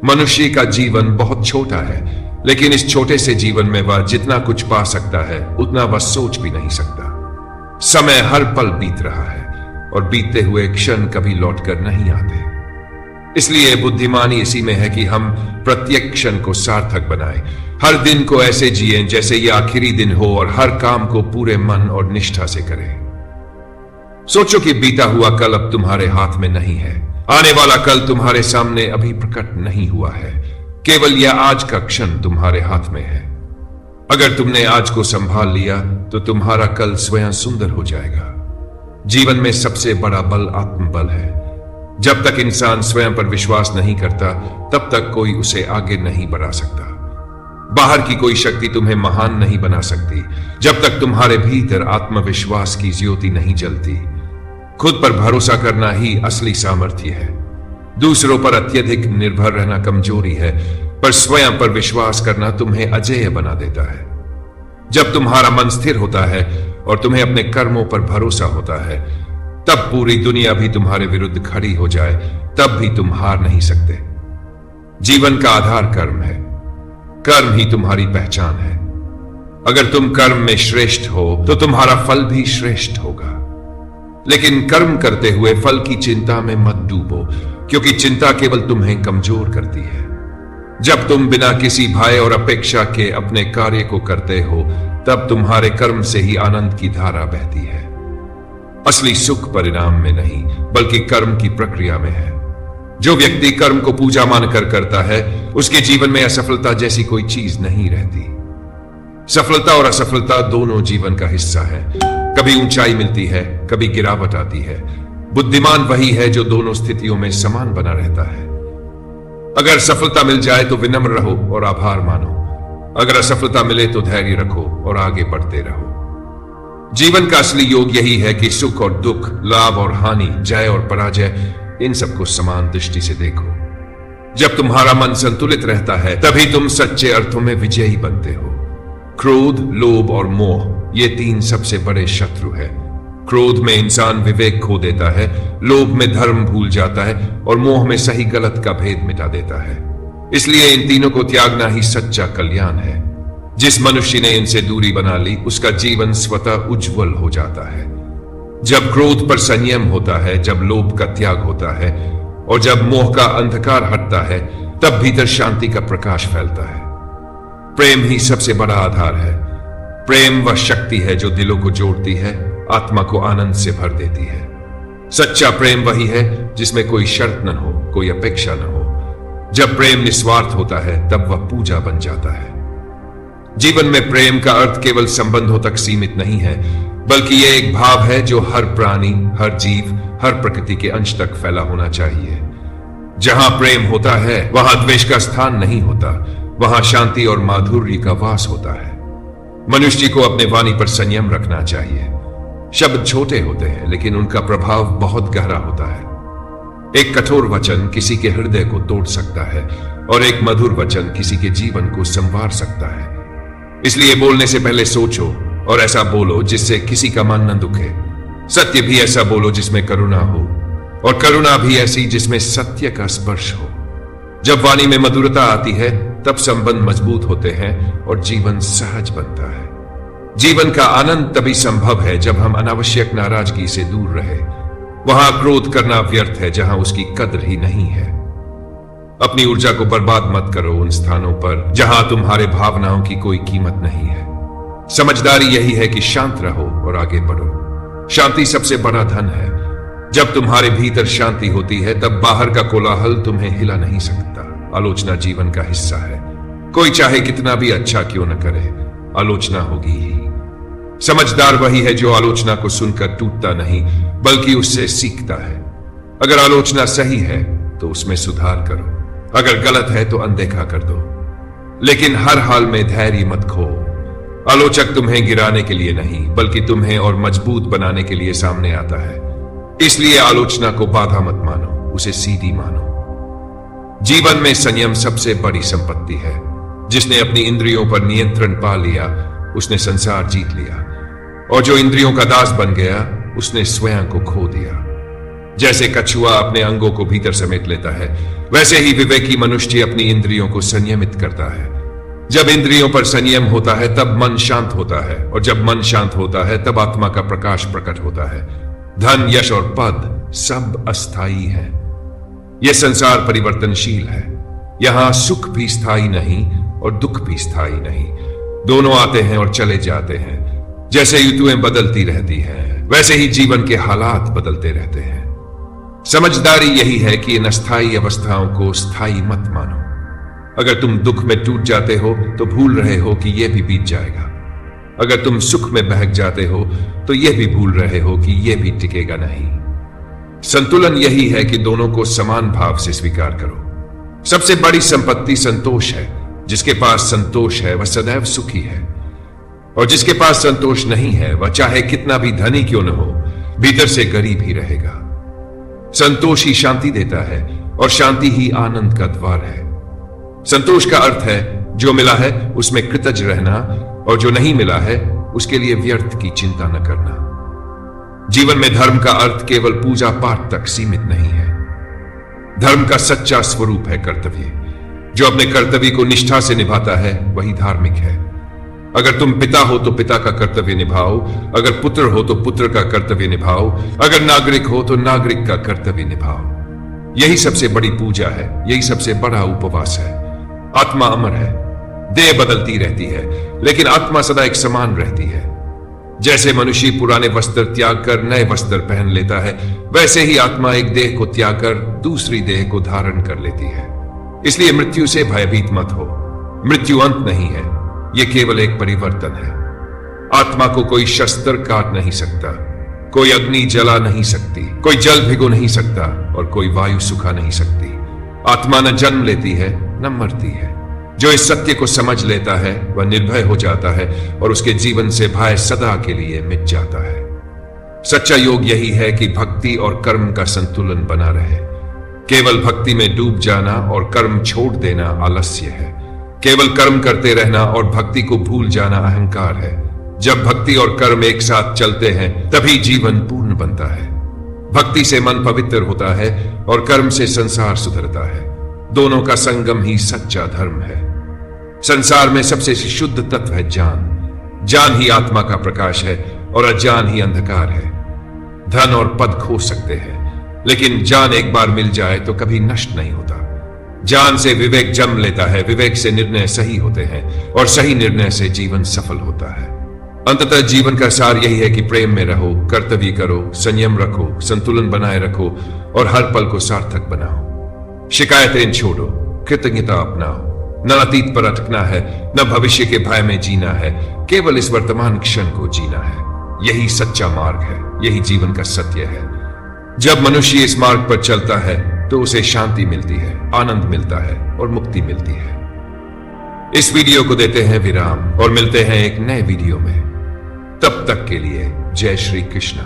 मनुष्य का जीवन बहुत छोटा है, लेकिन इस छोटे से जीवन में वह जितना कुछ पा सकता है उतना वह सोच भी नहीं सकता। समय हर पल बीत रहा है और बीतते हुए क्षण कभी लौटकर नहीं आते। इसलिए बुद्धिमानी इसी में है कि हम प्रत्येक क्षण को सार्थक बनाएं, हर दिन को ऐसे जिएं जैसे ये आखिरी दिन हो और हर काम को पूरे मन और निष्ठा से करें। सोचो कि बीता हुआ कल अब तुम्हारे हाथ में नहीं है, आने वाला कल तुम्हारे सामने अभी प्रकट नहीं हुआ है, केवल यह आज का क्षण तुम्हारे हाथ में है। अगर तुमने आज को संभाल लिया तो तुम्हारा कल स्वयं सुंदर हो जाएगा। जीवन में सबसे बड़ा बल आत्मबल है। जब तक इंसान स्वयं पर विश्वास नहीं करता तब तक कोई उसे आगे नहीं बढ़ा सकता। बाहर की कोई शक्ति तुम्हें महान नहीं बना सकती जब तक तुम्हारे भीतर आत्मविश्वास की ज्योति नहीं जलती। खुद पर भरोसा करना ही असली सामर्थ्य है। दूसरों पर अत्यधिक निर्भर रहना कमजोरी है, पर स्वयं पर विश्वास करना तुम्हें अजेय बना देता है। जब तुम्हारा मन स्थिर होता है और तुम्हें अपने कर्मों पर भरोसा होता है, तब पूरी दुनिया भी तुम्हारे विरुद्ध खड़ी हो जाए तब भी तुम हार नहीं सकते। जीवन का आधार कर्म है, कर्म ही तुम्हारी पहचान है। अगर तुम कर्म में श्रेष्ठ हो तो तुम्हारा फल भी श्रेष्ठ होगा। लेकिन कर्म करते हुए फल की चिंता में मत डूबो, क्योंकि चिंता केवल तुम्हें कमजोर करती है। जब तुम बिना किसी भय और अपेक्षा के अपने कार्य को करते हो तब तुम्हारे कर्म से ही आनंद की धारा बहती है। असली सुख परिणाम में नहीं बल्कि कर्म की प्रक्रिया में है। जो व्यक्ति कर्म को पूजा मानकर करता है उसके जीवन में असफलता जैसी कोई चीज नहीं रहती। सफलता और असफलता दोनों जीवन का हिस्सा है। कभी ऊंचाई मिलती है, कभी गिरावट आती है। बुद्धिमान वही है जो दोनों स्थितियों में समान बना रहता है। अगर सफलता मिल जाए तो विनम्र रहो और आभार मानो। अगर असफलता मिले तो धैर्य रखो और आगे बढ़ते रहो। जीवन का असली योग यही है कि सुख और दुख, लाभ और हानि, जय और पराजय, इन सबको समान दृष्टि से देखो। जब तुम्हारा मन संतुलित रहता है तभी तुम सच्चे अर्थों में विजयी बनते हो। क्रोध, लोभ और मोह, ये तीन सबसे बड़े शत्रु है। क्रोध में इंसान विवेक खो देता है, लोभ में धर्म भूल जाता है और मोह में सही गलत का भेद मिटा देता है। इसलिए इन तीनों को त्यागना ही सच्चा कल्याण है। जिस मनुष्य ने इनसे दूरी बना ली उसका जीवन स्वतः उज्जवल हो जाता है। जब क्रोध पर संयम होता है, जब लोभ का त्याग होता है और जब मोह का अंधकार हटता है, तब भीतर शांति का प्रकाश फैलता है। प्रेम ही सबसे बड़ा आधार है। प्रेम वह शक्ति है जो दिलों को जोड़ती है, आत्मा को आनंद से भर देती है। सच्चा प्रेम वही है जिसमें कोई शर्त न हो, कोई अपेक्षा न हो। जब प्रेम निस्वार्थ होता है तब वह पूजा बन जाता है। जीवन में प्रेम का अर्थ केवल संबंधों तक सीमित नहीं है, बल्कि यह एक भाव है जो हर प्राणी, हर जीव, हर प्रकृति के अंश तक फैला होना चाहिए। जहां प्रेम होता है वहां द्वेष का स्थान नहीं होता, वहां शांति और माधुर्य का वास होता है। मनुष्य को अपने वाणी पर संयम रखना चाहिए। शब्द छोटे होते हैं लेकिन उनका प्रभाव बहुत गहरा होता है। एक कठोर वचन किसी के हृदय को तोड़ सकता है और एक मधुर वचन किसी के जीवन को संवार सकता है। इसलिए बोलने से पहले सोचो और ऐसा बोलो जिससे किसी का मन न दुखे। सत्य भी ऐसा बोलो जिसमें करुणा हो और करुणा भी ऐसी जिसमें सत्य का स्पर्श हो। जब वाणी में मधुरता आती है तब संबंध मजबूत होते हैं और जीवन सहज बनता है। जीवन का आनंद तभी संभव है जब हम अनावश्यक नाराजगी से दूर रहे। वहां क्रोध करना व्यर्थ है जहां उसकी कद्र ही नहीं है। अपनी ऊर्जा को बर्बाद मत करो उन स्थानों पर जहां तुम्हारे भावनाओं की कोई कीमत नहीं है। समझदारी यही है कि शांत रहो और आगे बढ़ो। शांति सबसे बड़ा धन है। जब तुम्हारे भीतर शांति होती है तब बाहर का कोलाहल तुम्हें हिला नहीं सकता। आलोचना जीवन का हिस्सा है। कोई चाहे कितना भी अच्छा क्यों न करे, आलोचना होगी ही। समझदार वही है जो आलोचना को सुनकर टूटता नहीं बल्कि उससे सीखता है। अगर आलोचना सही है तो उसमें सुधार करो, अगर गलत है तो अनदेखा कर दो, लेकिन हर हाल में धैर्य मत खो। आलोचक तुम्हें गिराने के लिए नहीं बल्कि तुम्हें और मजबूत बनाने के लिए सामने आता है। इसलिए आलोचना को बाधा मत मानो, उसे सीधी मानो। जीवन में संयम सबसे बड़ी संपत्ति है। जिसने अपनी इंद्रियों पर नियंत्रण पा लिया उसने संसार जीत लिया, और जो इंद्रियों का दास बन गया उसने स्वयं को खो दिया। जैसे कछुआ अपने अंगों को भीतर समेट लेता है, वैसे ही विवेकी मनुष्य अपनी इंद्रियों को संयमित करता है। जब इंद्रियों पर संयम होता है तब मन शांत होता है, और जब मन शांत होता है तब आत्मा का प्रकाश प्रकट होता है। धन, यश और पद सब अस्थाई है। यह संसार परिवर्तनशील है। यहां सुख भी स्थायी नहीं और दुख भी स्थायी नहीं। दोनों आते हैं और चले जाते हैं। जैसे ऋतुएं बदलती रहती हैं, वैसे ही जीवन के हालात बदलते रहते हैं। समझदारी यही है कि इन अस्थायी अवस्थाओं को स्थायी मत मानो। अगर तुम दुख में टूट जाते हो तो भूल रहे हो कि यह भी बीत जाएगा। अगर तुम सुख में बहक जाते हो तो यह भी भूल रहे हो कि यह भी टिकेगा नहीं। संतुलन यही है कि दोनों को समान भाव से स्वीकार करो। सबसे बड़ी संपत्ति संतोष है। जिसके पास संतोष है वह सदैव सुखी है, और जिसके पास संतोष नहीं है वह चाहे कितना भी धनी क्यों न हो, भीतर से गरीब ही रहेगा। संतोष ही शांति देता है, और शांति ही आनंद का द्वार है। संतोष का अर्थ है जो मिला है उसमें कृतज्ञ रहना, और जो नहीं मिला है उसके लिए व्यर्थ की चिंता न करना। जीवन में धर्म का अर्थ केवल पूजा पाठ तक सीमित नहीं है। धर्म का सच्चा स्वरूप है कर्तव्य। जो अपने कर्तव्य को निष्ठा से निभाता है वही धार्मिक है। अगर तुम पिता हो तो पिता का कर्तव्य निभाओ, अगर पुत्र हो तो पुत्र का कर्तव्य निभाओ, अगर नागरिक हो तो नागरिक का कर्तव्य निभाओ। यही सबसे बड़ी पूजा है, यही सबसे बड़ा उपवास है। आत्मा अमर है, देह बदलती रहती है, लेकिन आत्मा सदा एक समान रहती है। जैसे मनुष्य पुराने वस्त्र त्याग कर नए वस्त्र पहन लेता है, वैसे ही आत्मा एक देह को त्याग कर दूसरी देह को धारण कर लेती है। इसलिए मृत्यु से भयभीत मत हो। मृत्यु अंत नहीं है, यह केवल एक परिवर्तन है। आत्मा को कोई शस्त्र काट नहीं सकता, कोई अग्नि जला नहीं सकती, कोई जल भिगो नहीं सकता, और कोई वायु सुखा नहीं सकती। आत्मा न जन्म लेती है न मरती है। जो इस सत्य को समझ लेता है वह निर्भय हो जाता है, और उसके जीवन से भय सदा के लिए मिट जाता है। सच्चा योग यही है कि भक्ति और कर्म का संतुलन बना रहे। केवल भक्ति में डूब जाना और कर्म छोड़ देना आलस्य है। केवल कर्म करते रहना और भक्ति को भूल जाना अहंकार है। जब भक्ति और कर्म एक साथ चलते हैं तभी जीवन पूर्ण बनता है। भक्ति से मन पवित्र होता है और कर्म से संसार सुधरता है। दोनों का संगम ही सच्चा धर्म है। संसार में सबसे शुद्ध तत्व है ज्ञान। ज्ञान ही आत्मा का प्रकाश है और अज्ञान ही अंधकार है। धन और पद खो सकते हैं, लेकिन ज्ञान एक बार मिल जाए तो कभी नष्ट नहीं होता। ज्ञान से विवेक जन्म लेता है, विवेक से निर्णय सही होते हैं, और सही निर्णय से जीवन सफल होता है। अंततः जीवन का सार यही है कि प्रेम में रहो, कर्तव्य करो, संयम रखो, संतुलन बनाए रखो और हर पल को सार्थक बनाओ। शिकायतें छोड़ो, कृतज्ञता अपनाओ। न अतीत पर अटकना है, न भविष्य के भय में जीना है, केवल इस वर्तमान क्षण को जीना है। यही सच्चा मार्ग है, यही जीवन का सत्य है। जब मनुष्य इस मार्ग पर चलता है तो उसे शांति मिलती है, आनंद मिलता है और मुक्ति मिलती है। इस वीडियो को देते हैं विराम और मिलते हैं एक नए वीडियो में। तब तक के लिए जय श्री कृष्ण।